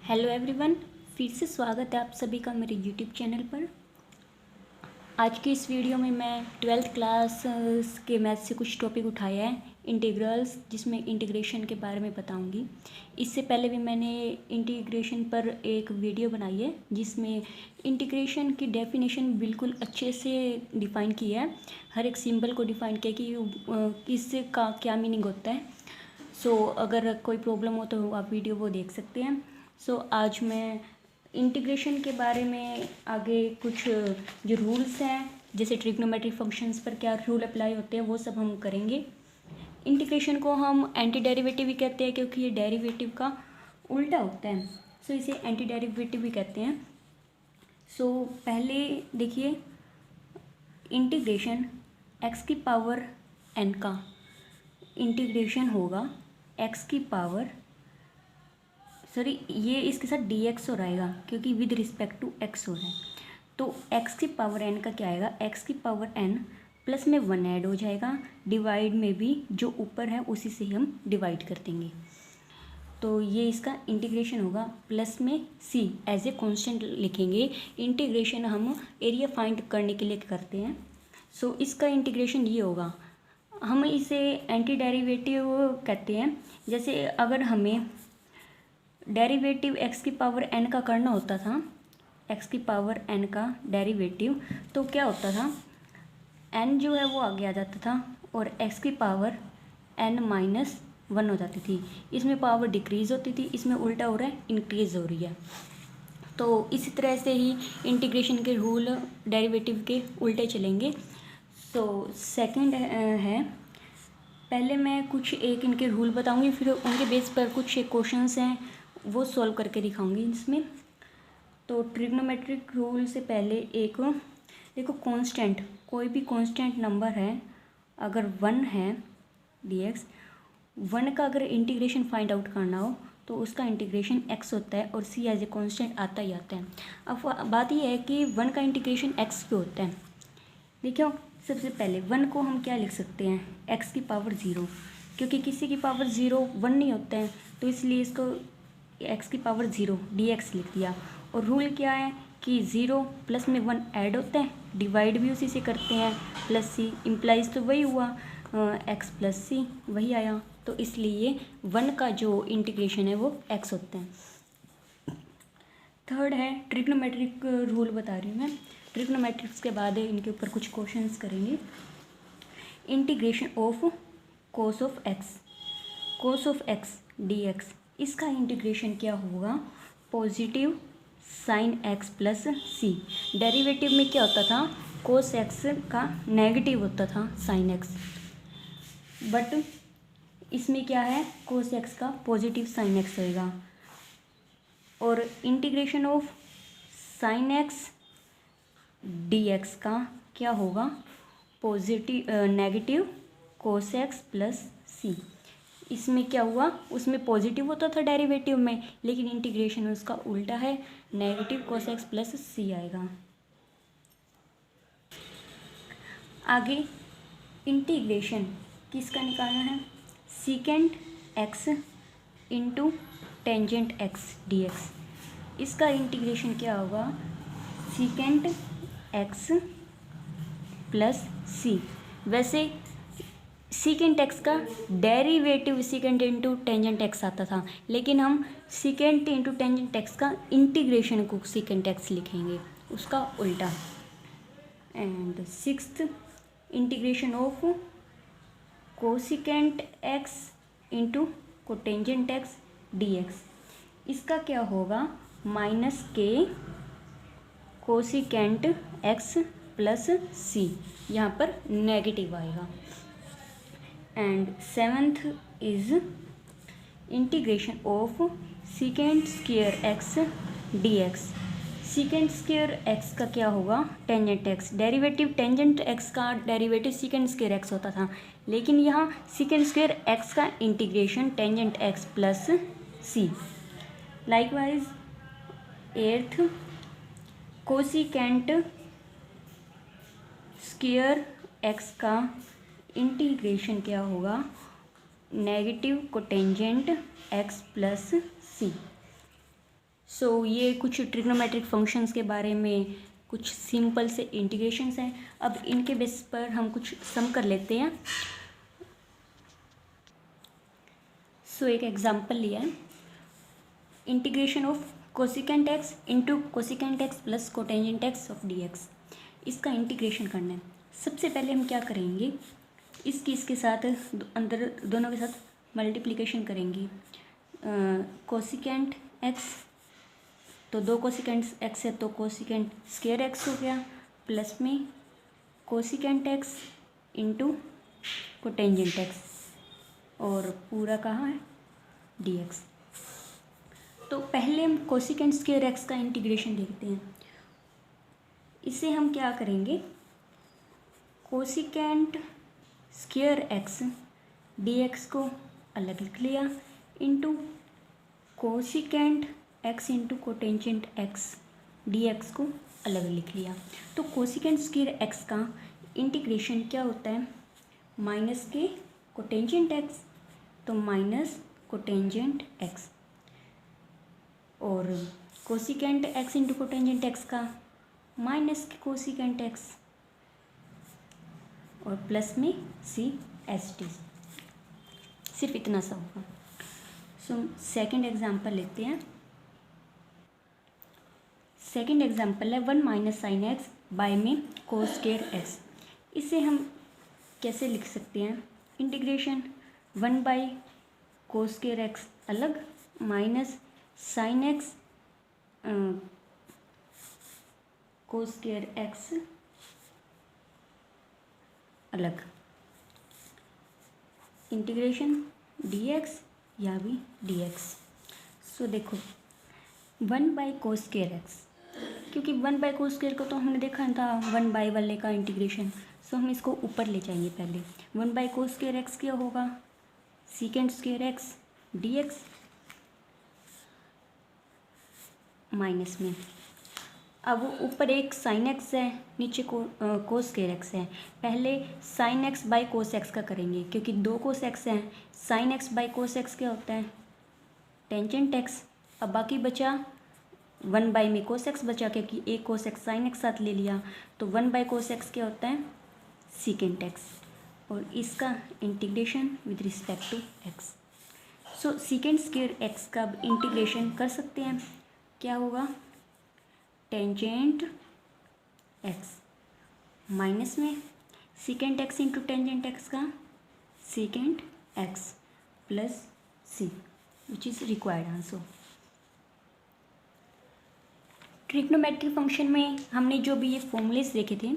Hello everyone, फिर से स्वागत है आप सभी का मेरे यूट्यूब चैनल पर। आज की इस वीडियो में मैं 12th क्लास के मैथ से कुछ टॉपिक उठाया है, इंटीग्रल्स, जिसमें इंटीग्रेशन के बारे में बताऊंगी। इससे पहले भी मैंने इंटीग्रेशन पर एक वीडियो बनाई है जिसमें इंटीग्रेशन की डेफिनेशन बिल्कुल अच्छे से डिफ़ाइन की है। हर एक सिंबल को डिफ़ाइन किया कि इसका क्या मीनिंग होता है। अगर कोई प्रॉब्लम हो तो आप वीडियो वो देख सकते हैं। आज मैं इंटीग्रेशन के बारे में आगे कुछ जो रूल्स हैं, जैसे ट्रिग्नोमेट्रिक फंक्शंस पर क्या रूल अप्लाई होते हैं, वो सब हम करेंगे। इंटीग्रेशन को हम एंटी डेरिवेटिव भी कहते हैं क्योंकि ये डेरिवेटिव का उल्टा होता है, इसे एंटी डेरिवेटिव भी कहते हैं। पहले देखिए, इंटीग्रेशन एक्स की पावर एन का इंटीग्रेशन होगा एक्स की पावर ये इसके साथ डी एक्स हो रहेगा क्योंकि विद रिस्पेक्ट टू एक्स हो रहा है। तो एक्स की पावर एन का क्या आएगा, एक्स की पावर एन प्लस में 1 ऐड हो जाएगा, डिवाइड में भी जो ऊपर है उसी से हम डिवाइड कर देंगे। तो ये इसका इंटीग्रेशन होगा, प्लस में सी एज ए कांस्टेंट लिखेंगे। इंटीग्रेशन हम एरिया फाइंड करने के लिए करते हैं। इसका इंटीग्रेशन ये होगा, हम इसे एंटी डेरिवेटिव कहते हैं। जैसे अगर हमें डेरिवेटिव एक्स की पावर एन का करना होता था, एक्स की पावर एन का डेरिवेटिव, तो क्या होता था, एन जो है वो आगे आ जाता था और एक्स की पावर एन माइनस 1 हो जाती थी। इसमें पावर डिक्रीज़ होती थी, इसमें उल्टा हो रहा है, इंक्रीज़ हो रही है। तो इसी तरह से ही इंटीग्रेशन के रूल डेरिवेटिव के उल्टे चलेंगे। सेकंड है, पहले मैं कुछ एक इनके रूल बताऊंगी, फिर उनके बेस पर कुछ क्वेश्चंस हैं वो सॉल्व करके दिखाऊंगी इसमें। तो ट्रिग्नोमेट्रिक रूल से पहले एक देखो, कांस्टेंट, कोई भी कांस्टेंट नंबर है, अगर 1 है dx, 1 का अगर इंटीग्रेशन फाइंड आउट करना हो तो उसका इंटीग्रेशन x होता है और c एज ए कांस्टेंट आता ही आता है। अब बात यह है कि 1 का इंटीग्रेशन x क्यों होता है। देखियो, सबसे पहले 1 को हम क्या लिख सकते हैं, x की पावर 0, क्योंकि किसी की पावर 0 1 नहीं होता है, तो इसलिए इसको x की पावर 0 dx लिख दिया। और रूल क्या है कि 0 प्लस में 1 ऐड होता है, डिवाइड भी उसी से करते हैं, प्लस सी इम्प्लाइज तो वही हुआ, x प्लस सी वही आया, तो इसलिए 1 का जो इंटीग्रेशन है वो x होता है। थर्ड है ट्रिग्नोमेट्रिक रूल बता रही हूँ मैं। ट्रिग्नोमेट्रिक्स के बाद इनके ऊपर कुछ क्वेश्चंस करेंगे। Integration of cos of x dx, इसका इंटीग्रेशन क्या होगा, पॉजिटिव साइन एक्स प्लस सी। डेरिवेटिव में क्या होता था, कोस एक्स का नेगेटिव होता था साइन एक्स, बट इसमें क्या है, कोस एक्स का पॉजिटिव साइन एक्स होएगा। और integration of sine x dx का क्या होगा, positive negative cos x plus C. इसमें क्या हुआ, उसमें पॉजिटिव होता था डेरिवेटिव में, लेकिन इंटीग्रेशन उसका उल्टा है, नेगेटिव कोस एक्स प्लस सी आएगा। आगे इंटीग्रेशन किसका निकालना है, secant x into tangent x dx, इसका इंटीग्रेशन क्या होगा, सीकेंट एक्स प्लस सी। वैसे सीकेंट एक्स का derivative secant into tangent x आता था, लेकिन हम सीकेंट इंटू टेंजेंट एक्स का इंटीग्रेशन को सीकेंट एक्स लिखेंगे, उसका उल्टा। And sixth, integration of cosecant x into cotangent x dx, इसका क्या होगा, माइनस के कोसिकेंट एक्स प्लस सी, यहाँ पर नेगेटिव आएगा। And seventh is integration of secant square x dx, secant square x का क्या होगा, tangent x. Derivative tangent x का डेरिवेटिव सीकेंट स्क्वायर एक्स होता था, लेकिन यहाँ सीकेंट स्क्वायर एक्स का integration tangent x plus C. Likewise eighth, cosecant square x का इंटीग्रेशन क्या होगा, negative cotangent x plus C. ये कुछ ट्रिग्नोमेट्रिक फंक्शंस के बारे में कुछ सिंपल से इंटीग्रेशंस हैं। अब इनके बेस पर हम कुछ सम कर लेते हैं। एक एग्जांपल लिया है, integration of cosecant x into cosecant x plus cotangent x of D x. इसका इंटीग्रेशन करना है। सबसे पहले हम क्या करेंगे, इसके साथ अंदर दोनों के साथ मल्टीप्लिकेशन करेंगे। कोसिकेंट एक्स, तो दो कोसिकेंट एक्स है तो कोसिकेंट स्क्वायर एक्स हो गया, प्लस में cosecant x into cotangent x, और पूरा कहाँ है डी एक्स। तो पहले हम कोसिकेंट स्क्वायर एक्स का इंटीग्रेशन देखते हैं। इसे हम क्या करेंगे, cosecant square x D x को अलग लिख लिया, into cosecant x into cotangent x D x को अलग लिख लिया। तो कोसिकेंट स्क्वायर एक्स का इंटीग्रेशन क्या होता है, माइनस के कोटेंजेंट एक्स, तो माइनस कोटेंजेंट एक्स, और cosecant x into cotangent x का माइनस के कोसिकेंट एक्स, और प्लस में सी एस टी, सिर्फ इतना सा होगा। सेकंड एग्जांपल लेते हैं। सेकंड एग्जांपल है 1 माइनस साइन एक्स बाय में कोस स्क्वायर एक्स। इसे हम कैसे लिख सकते हैं, integration 1 by cos square x अलग, minus sine x cos square x अलग, इंटीग्रेशन डी एक्स या भी डी एक्स। देखो 1 बाई कोस स्क्वायर एक्स, क्योंकि 1 बाई कोस स्क्वायर को तो हमने देखा था 1 बाई वाले का इंटीग्रेशन, हम इसको ऊपर ले जाएंगे। पहले 1 बाई कोस स्क्वायर एक्स क्या होगा, secant square x D x, minus में अब ऊपर एक साइन एक्स है, नीचे कोस स्क्वायर एक्स है। पहले sine x by cos x का करेंगे, क्योंकि दो कोस एक्स हैं। Sine x by cos x क्या होता है, टेंजेंट एक्स। अब बाकी बचा 1 बाई में कोस एक्स बचा, क्योंकि एक कोस एक्स साइन एक्स साथ ले लिया, तो 1 बाई कोस एक्स क्या होता है, सीकेंट एक्स, और इसका integration with respect to x. Secant square x का इंटीग्रेशन कर सकते हैं, क्या होगा, टेंजेंट एक्स माइनस में secant x into tangent x का secant x plus C, which is required answer. Trigonometric function में हमने जो भी ये फॉर्मूलेस देखे थे,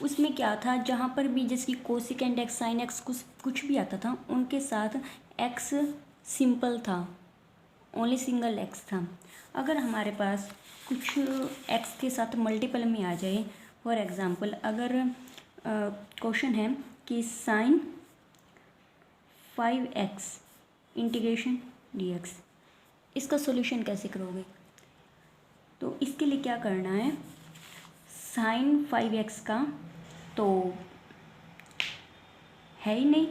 उसमें क्या था, जहाँ पर भी जैसे कोसिकेंट एक्स साइन एक्स कुछ भी आता था, उनके साथ एक्स सिंपल था, ओनली सिंगल एक्स था। अगर हमारे पास कुछ एक्स के साथ मल्टीपल में आ जाए, फॉर एग्ज़ाम्पल अगर क्वेश्चन है कि साइन 5x इंटीग्रेशन dx, इसका सॉल्यूशन कैसे करोगे, तो इसके लिए क्या करना है, साइन 5x का तो है ही नहीं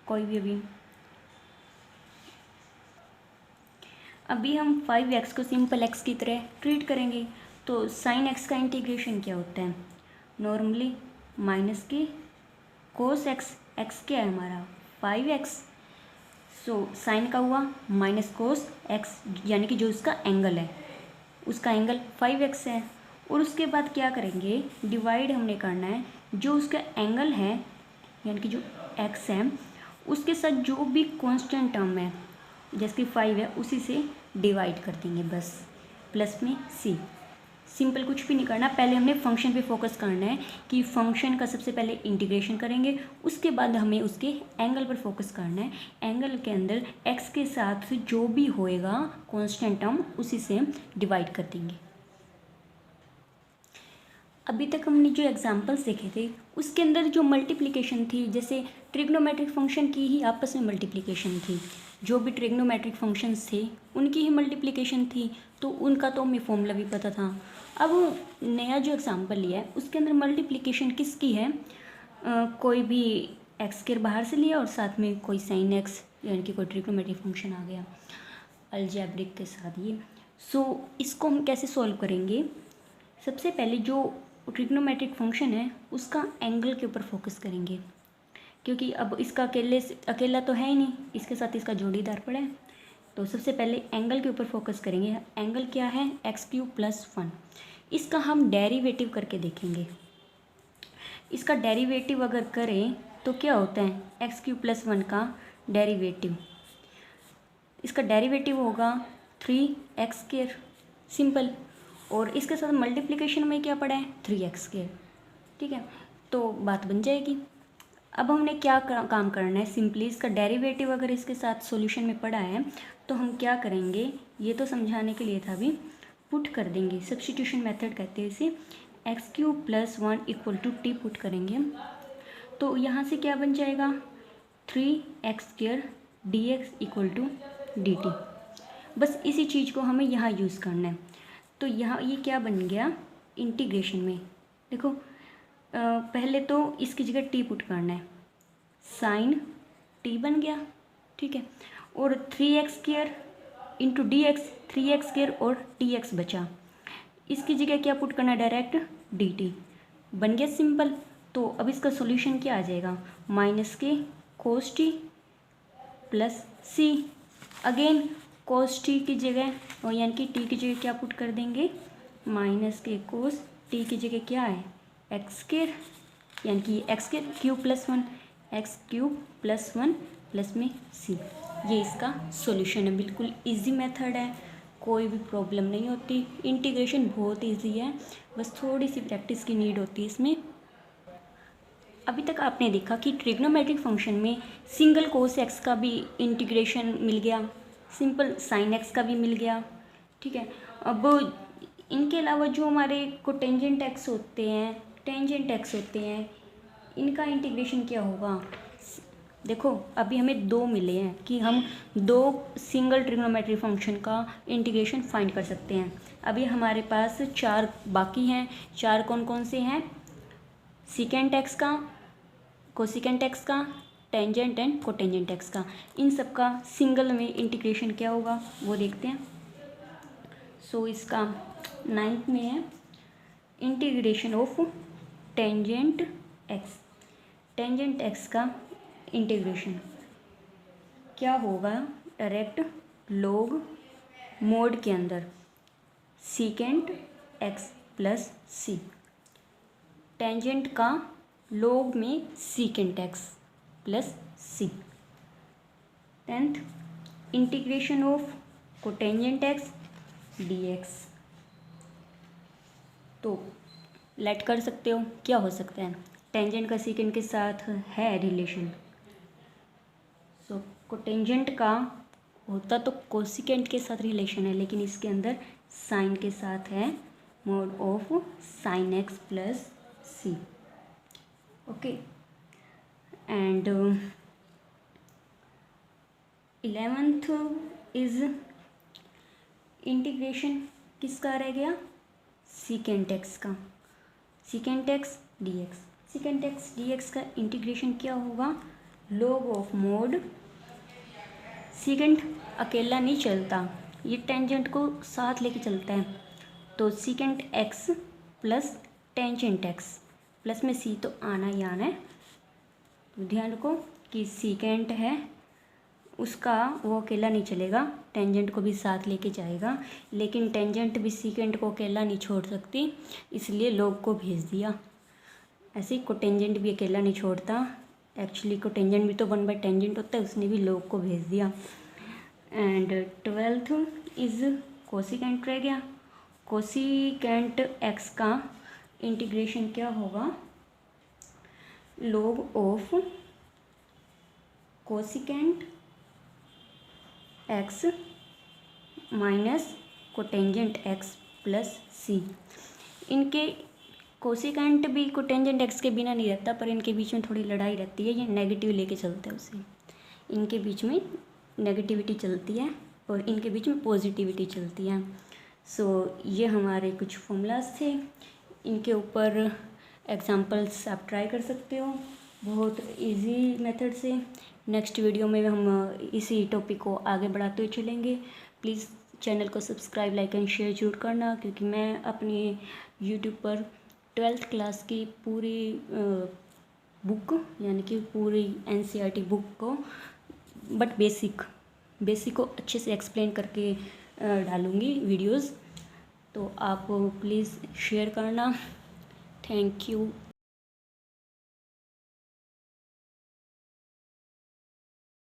कोई भी, अभी हम 5x को सिंपल x की तरह ट्रीट करेंगे। तो साइन x का इंटीग्रेशन क्या होता है, नॉर्मली माइनस के कोस x, x क्या है हमारा 5x, साइन का हुआ माइनस कोस x, यानी कि जो उसका एंगल है, उसका एंगल 5x है। और उसके बाद क्या करेंगे, डिवाइड हमने करना है, जो उसका एंगल है यानी कि जो x है उसके साथ जो भी कांस्टेंट टर्म है, जैसे कि 5 है, उसी से डिवाइड कर देंगे बस, प्लस में c। सिंपल कुछ भी नहीं करना, पहले हमने फंक्शन पे फोकस करना है कि फंक्शन का सबसे पहले इंटीग्रेशन करेंगे, उसके बाद हमें उसके एंगल पर फोकस करना है। एंगल के अंदर x के साथ जो भी होएगा कांस्टेंट टर्म, उसी से डिवाइड कर देंगे। अभी तक हमने जो एग्जांपल्स देखे थे उसके अंदर जो मल्टीप्लिकेशन थी, जैसे ट्रिग्नोमेट्रिक फंक्शन की ही आपस में मल्टीप्लिकेशन थी, जो भी ट्रिग्नोमेट्रिक फंक्शंस थे उनकी ही मल्टीप्लिकेशन थी, तो उनका तो हमें फॉर्मूला भी पता था। अब नया जो एग्जांपल लिया है उसके अंदर मल्टीप्लिकेशन किसकी है, कोई भी एक्स के बाहर से लिया और साथ में कोई साइन एक्स, यानी कि कोई ट्रिग्नोमेट्रिक फंक्शन आ गया। अलजेब्रिक के साथ ये। इसको हम कैसे सॉल्व करेंगे? सबसे पहले जो ट्रिग्नोमेट्रिक फंक्शन है उसका एंगल के ऊपर फोकस करेंगे, क्योंकि अब इसका अकेला तो है ही नहीं, इसके साथ इसका जोड़ीदार पड़ा है। तो सबसे पहले एंगल के ऊपर फोकस करेंगे। एंगल क्या है? x³ + 1। इसका हम डेरिवेटिव करके देखेंगे। इसका डेरिवेटिव अगर करें तो क्या होता है? x³ + 1 का डेरिवेटिव, इसका डेरिवेटिव होगा 3x², सिंपल। और इसके साथ मल्टीप्लिकेशन में क्या पड़ा है? 3x², ठीक है, तो बात बन जाएगी। अब हमने क्या काम करना है? सिंपली इसका डेरिवेटिव अगर इसके साथ सॉल्यूशन में पड़ा है तो हम क्या करेंगे, ये तो समझाने के लिए था, अभी पुट कर देंगे। सब्स्टिट्यूशन मेथड कहते हैं इसे। x³ + 1 = t पुट करेंगे तो यहाँ से क्या बन जाएगा? 3x² dx = dt। बस इसी चीज़ को हमें यहाँ यूज़ करना है। तो यहाँ ये क्या बन गया इंटीग्रेशन में? देखो पहले तो इसकी जगह t पुट करना है, साइन t बन गया, ठीक है। और 3x² × dx, 3x² और dx बचा, इसकी जगह क्या पुट करना है? डायरेक्ट dt बन गया, सिंपल। तो अब इसका सॉल्यूशन क्या आ जाएगा? -k cos t + c। Again cos t की जगह, और यानी कि t की जगह क्या पुट कर देंगे? -k cos t की जगह क्या है? x², यानी कि x³ + 1, x³ + 1 प्लस में c। ये इसका सॉल्यूशन है। बिल्कुल इजी मेथड है, कोई भी प्रॉब्लम नहीं होती। इंटीग्रेशन बहुत इजी है, बस थोड़ी सी प्रैक्टिस की नीड होती है इसमें। अभी तक आपने देखा कि ट्रिग्नोमेट्रिक फंक्शन में सिंगल cos x का भी इंटीग्रेशन मिल गया, सिंपल sin x का भी मिल गया, ठीक है। अब इनके अलावा जो हमारे कोटेंजेंट x होते हैं, टेंजेंट x होते हैं, इनका इंटीग्रेशन क्या होगा? देखो अभी हमें 2 मिले हैं कि हम 2 सिंगल ट्रिग्नोमेट्रिक फंक्शन का इंटीग्रेशन फाइंड कर सकते हैं। अभी हमारे पास 4 बाकी हैं। 4 कौन कौन से हैं? सीकेंट x का, कोसिकेंट x का, टेंजेंट एंड कोटेंजेंट x का। इन सब का सिंगल में इंटीग्रेशन क्या होगा वो देखते हैं। इसका 9th में है integration of tangent x। Tangent x का इंटीग्रेशन क्या होगा? डायरेक्ट log मोड के अंदर सीकेंट x + c। टेंजेंट का log में secant x + c। 10th integration of cotangent x dx। तो लेट कर सकते हो, क्या हो सकता है? टेंजेंट का सीकेंट के साथ है रिलेशन, कोटेंजेंट का होता तो कोसिकेंट के साथ रिलेशन है, लेकिन इसके अंदर साइन के साथ है, mode of sin x + c। Okay, and 11th is integration किसका रह गया? सीकेंट x का, secant x dx। Secant x dx का इंटीग्रेशन क्या होगा? log ऑफ मोड, सीकेंट अकेला नहीं चलता, ये टेंजेंट को साथ लेके चलता है, तो secant x + tangent x plus में c तो आना ही आना है। तो ध्यान रखो कि सीकेंट है उसका वो अकेला नहीं चलेगा, टेंजेंट को भी साथ लेके जाएगा, लेकिन टेंजेंट भी सीकेंट को अकेला नहीं छोड़ सकती, इसलिए log को भेज दिया। ऐसे ही कोटेंजेंट भी अकेला नहीं छोड़ता, एक्चुअली कोटेंजेंट भी तो 1/टेंजेंट होता है, उसने भी log को भेज दिया। एंड 12th इज कोसिकेंट रह गया। कोसिकेंट x का इंटीग्रेशन क्या होगा? log of cosecant x minus cotangent x + c। इनके कोसिकेंट भी कोटेंजेंट x के बिना नहीं रहता, पर इनके बीच में थोड़ी लड़ाई रहती है, ये नेगेटिव लेके चलते हैं उसे, इनके बीच में नेगेटिविटी चलती है और इनके बीच में पॉजिटिविटी चलती है। ये हमारे कुछ फॉर्मूलाज थे, इनके ऊपर एग्जांपल्स आप ट्राई कर सकते हो बहुत इजी मेथड से। नेक्स्ट वीडियो में हम इसी टॉपिक को आगे बढ़ाते हुए चलेंगे। प्लीज़ चैनल को सब्सक्राइब, लाइक एंड शेयर जरूर करना, क्योंकि मैं अपनी यूट्यूब पर 12th क्लास की पूरी बुक यानी कि पूरी NCERT बुक को बट बेसिक को अच्छे से एक्सप्लेन करके डालूँगी वीडियोस। तो आप प्लीज़ शेयर करना। Thank you.